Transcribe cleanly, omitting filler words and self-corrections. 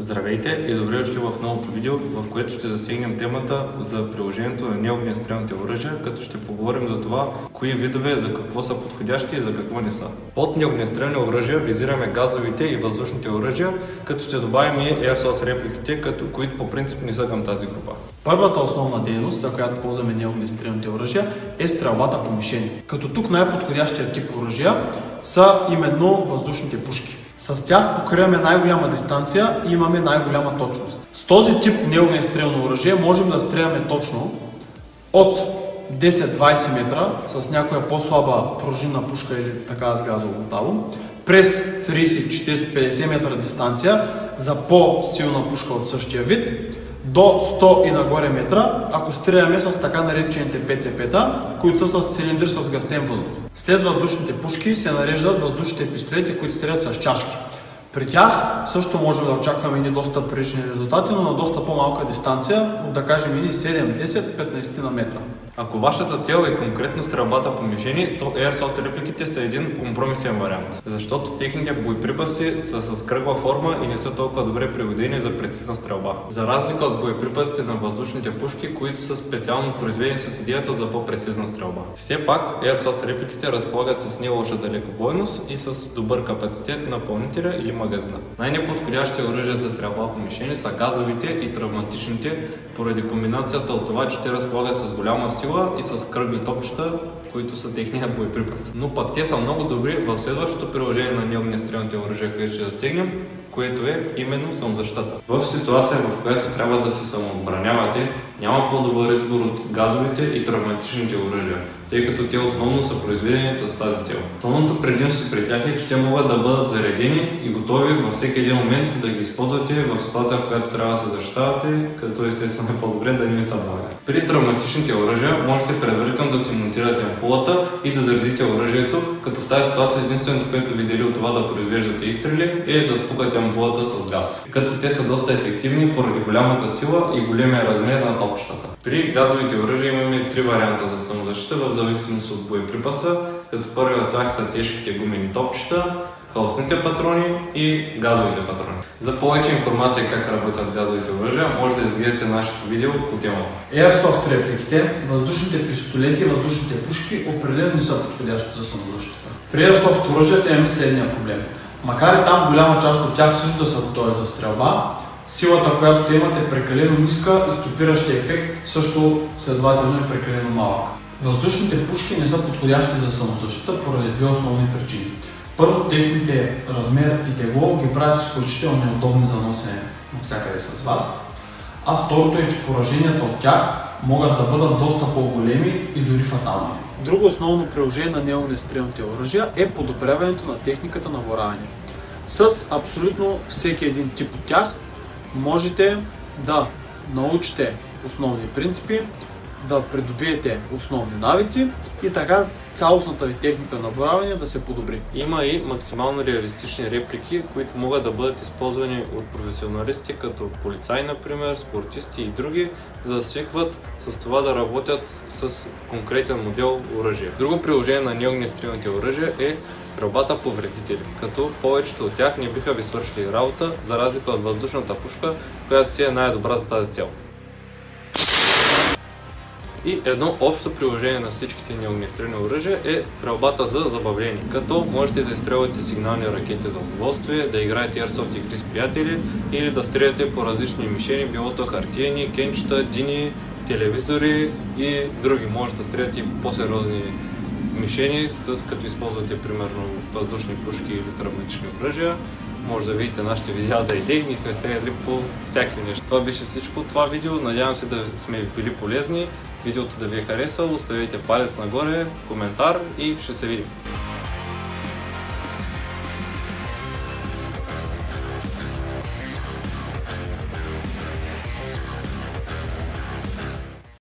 Здравейте и добре дошли в новото видео, в което ще засегнем темата за приложението на неогнестрелните оръжия, като ще поговорим за това, кои видове за какво са подходящи и за какво не са. Под неогнестрелни оръжия визираме газовите и въздушните оръжия, като ще добавим и Airsoft репликите, които по принцип не са към тази група. Първата основна дейност, за която ползваме неогнестрелните оръжия, е стрелбата по мишени. Като тук най-подходящия тип оръжия са именно въздушните пушки. С тях покриваме най-голяма дистанция и имаме най-голяма точност. С този тип неогнестрелно оръжие можем да стреляме точно от 10-20 метра с някоя по-слаба пружинна пушка или така с газово тало, през 30-40-50 метра дистанция за по-силна пушка от същия вид, до 100 и нагоре метра, ако стреляме с така наречените ПЦП-та, които са с цилиндър с гъстен въздух. След въздушните пушки се нареждат въздушните пистолети, които стрелят с чашки. При тях също можем да очакваме доста прилични резултати, но на доста по-малка дистанция, да кажем 7, 10, 15 на метра. Ако вашата цел е конкретно стрелбата по мишени, то Airsoft репликите са един компромисен вариант, защото техните боеприпаси са с кръгла форма и не са толкова добре пригодени за прецизна стрелба. За разлика от боеприпасите на въздушните пушки, които са специално произведени с идеята за по-прецизна стрелба. Все пак Airsoft репликите разполагат с не лоша далекобойност и с добър капацитет на пълнителя или магазина. Най-неподходящите оръжия за стрелба по мишени са газовите и травматичните, поради комбинацията от това, че те разполагат с голяма сила и с кръгли топчета, които са техния боеприпас. Но пък те са много добри в следващото приложение на неогнестрелните оръжия, което ще засегнем, което е именно самозащитата. В ситуация, в която трябва да се самоотбранявате, няма по-добър избор от газовите и травматичните оръжия, тъй като те основно са произведени с тази цел. Основното предимство при тях е, че те могат да бъдат заредени и готови във всеки един момент да ги използвате в ситуация, в която трябва да се защитавате, като естествено е по-добре да не ви се налага. При травматичните оръжия можете предварително да си монтирате ампулата и да заредите оръжието, като в тази ситуация единственото, което ви дели от това да произвеждате изстрели, е да спукате ампулата с газ. Като те са доста ефективни поради голямата сила и големия размер на топчетата. При газовите оръжия имаме три варианта за самозащита в зависимост от боеприпаса, като първият от тях са тежките гумени топчета, халосните патрони и газовите патрони. За повече информация как работят газовите оръжия, може да изгледате нашето видео по темата. Airsoft репликите, въздушните пистолети и въздушните пушки определено не са подходящи за самозащита. При Airsoft оръжията имаме следния проблем. Макар и там голяма част от тях също да са готови за стрелба, силата, която те имат е прекалено ниска и стопиращия ефект също следователно е прекалено малък. Въздушните пушки не са подходящи за самозащита поради две основни причини. Първо, техните размер и тегло ги правят изключително неудобни за носене навсякъде с вас. А второто е, че пораженията от тях могат да бъдат доста по-големи и дори фатални. Друго основно приложение на неогнестрелните оръжия е подобряването на техниката на боравене. С абсолютно всеки един тип от тях можете да научите основни принципи, да придобиете основни навици и така цялостната ви техника на боравене да се подобри. Има и максимално реалистични реплики, които могат да бъдат използвани от професионалисти, като полицаи, например, спортисти и други, за да свикват с това да работят с конкретен модел оръжие. Друго приложение на неогнестрелните оръжия е стрелбата по вредители, като повечето от тях не биха ви свършили работа, за разлика от въздушната пушка, която си е най-добра за тази цел. И едно общо приложение на всичките неогнестрелни оръжия е стрелбата за забавление, като можете да изстрелвате сигнални ракети за удоволствие, да играете Airsoft игри с приятели или да стреляте по различни мишени, било то хартиени, кенчета, дини, телевизори и други. Може да стреляте и по-сериозни мишени, като използвате примерно въздушни пушки или травматични оръжия. Може да видите нашите видеа за идеи, ние сме стреляли по всякакви неща. Това беше всичко от това видео, надявам се да сме ви били полезни. Видеото да ви е харесало, оставете палец нагоре, коментар и ще се видим.